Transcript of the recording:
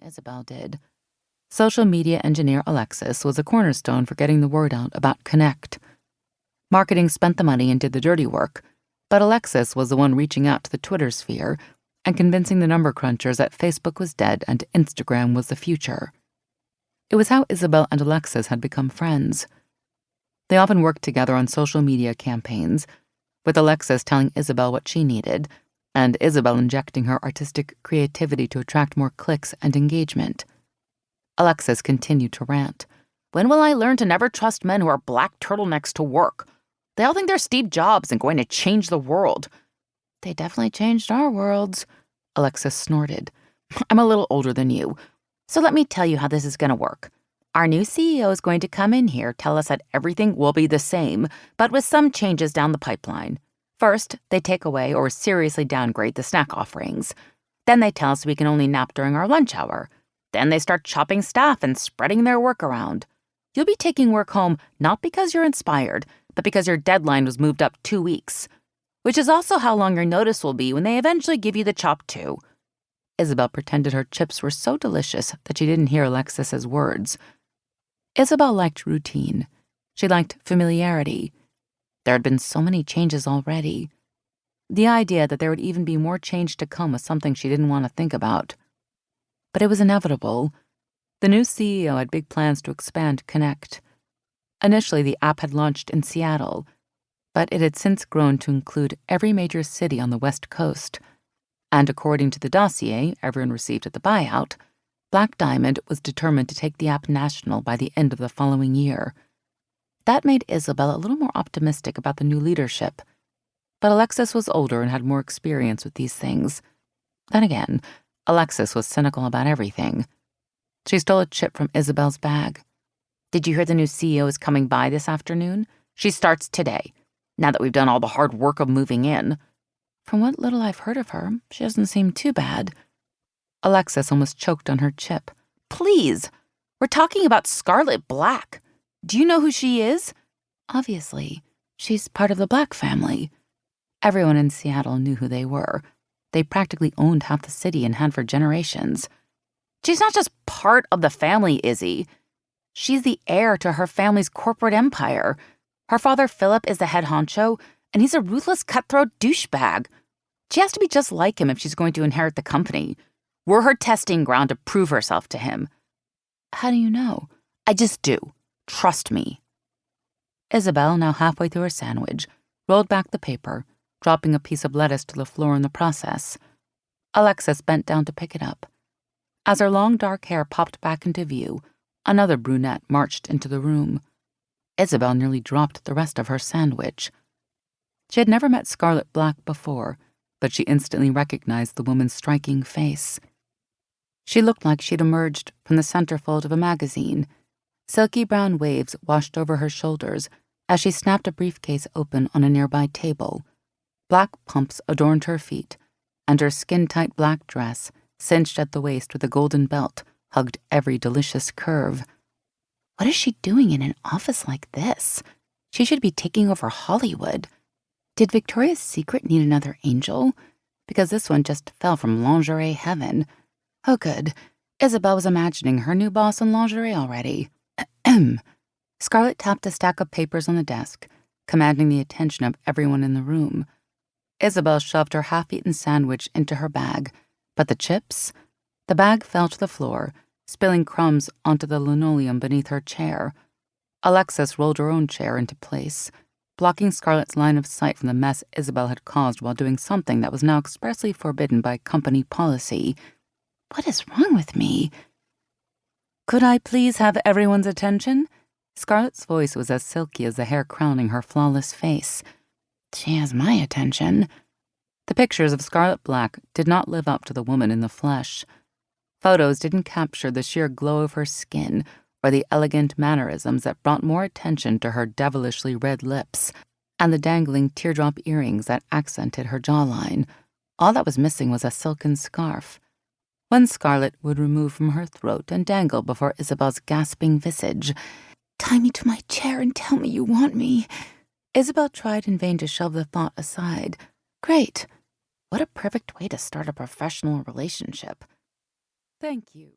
Isabel did. Social media engineer Alexis was a cornerstone for getting the word out about Connect. Marketing spent the money and did the dirty work, but Alexis was the one reaching out to the Twitter sphere and convincing the number crunchers that Facebook was dead and Instagram was the future. It was how Isabel and Alexis had become friends. They often worked together on social media campaigns, with Alexis telling Isabel what she needed, and Isabel injecting her artistic creativity to attract more clicks and engagement. Alexis continued to rant. "When will I learn to never trust men who are black turtlenecks to work? They all think they're Steve Jobs and going to change the world." "They definitely changed our worlds," Alexis snorted. "I'm a little older than you, so let me tell you how this is going to work. Our new CEO is going to come in here, tell us that everything will be the same, but with some changes down the pipeline. First, they take away or seriously downgrade the snack offerings. Then they tell us we can only nap during our lunch hour. Then they start chopping staff and spreading their work around. You'll be taking work home not because you're inspired, but because your deadline was moved up 2 weeks. Which is also how long your notice will be when they eventually give you the chop too." Isabel pretended her chips were so delicious that she didn't hear Alexis's words. Isabel liked routine. She liked familiarity. There had been so many changes already. The idea that there would even be more change to come was something she didn't want to think about. But it was inevitable. The new CEO had big plans to expand Connect. Initially, the app had launched in Seattle, but it had since grown to include every major city on the West Coast. And according to the dossier everyone received at the buyout, Black Diamond was determined to take the app national by the end of the following year. That made Isabel a little more optimistic about the new leadership. But Alexis was older and had more experience with these things. Then again, Alexis was cynical about everything. She stole a chip from Isabel's bag. "Did you hear the new CEO is coming by this afternoon? She starts today, now that we've done all the hard work of moving in." "From what little I've heard of her, she doesn't seem too bad." Alexis almost choked on her chip. "Please! We're talking about Scarlett Black. Do you know who she is?" "Obviously. She's part of the Black family." Everyone in Seattle knew who they were. They practically owned half the city and had for generations. "She's not just part of the family, Izzy. She's the heir to her family's corporate empire. Her father, Philip, is the head honcho, and he's a ruthless, cutthroat douchebag. She has to be just like him if she's going to inherit the company. We're her testing ground to prove herself to him." "How do you know?" "I just do. Trust me." Isabel, now halfway through her sandwich, rolled back the paper, dropping a piece of lettuce to the floor in the process. Alexis bent down to pick it up. As her long dark hair popped back into view, another brunette marched into the room. Isabel nearly dropped the rest of her sandwich. She had never met Scarlett Black before, but she instantly recognized the woman's striking face. She looked like she'd emerged from the centerfold of a magazine. Silky brown waves washed over her shoulders as she snapped a briefcase open on a nearby table. Black pumps adorned her feet, and her skin-tight black dress, cinched at the waist with a golden belt, hugged every delicious curve. What is she doing in an office like this? She should be taking over Hollywood. Did Victoria's Secret need another angel? Because this one just fell from lingerie heaven. Oh, good. Isabel was imagining her new boss in lingerie already. Scarlett tapped a stack of papers on the desk, commanding the attention of everyone in the room. Isabel shoved her half-eaten sandwich into her bag, but the chips? The bag fell to the floor, spilling crumbs onto the linoleum beneath her chair. Alexis rolled her own chair into place, blocking Scarlett's line of sight from the mess Isabel had caused while doing something that was now expressly forbidden by company policy. What is wrong with me? "Could I please have everyone's attention?" Scarlett's voice was as silky as the hair crowning her flawless face. "She has my attention." The pictures of Scarlett Black did not live up to the woman in the flesh. Photos didn't capture the sheer glow of her skin or the elegant mannerisms that brought more attention to her devilishly red lips and the dangling teardrop earrings that accented her jawline. All that was missing was a silken scarf. One Scarlett would remove from her throat and dangle before Isabel's gasping visage. "Tie me to my chair and tell me you want me." Isabel tried in vain to shove the thought aside. Great. What a perfect way to start a professional relationship. "Thank you."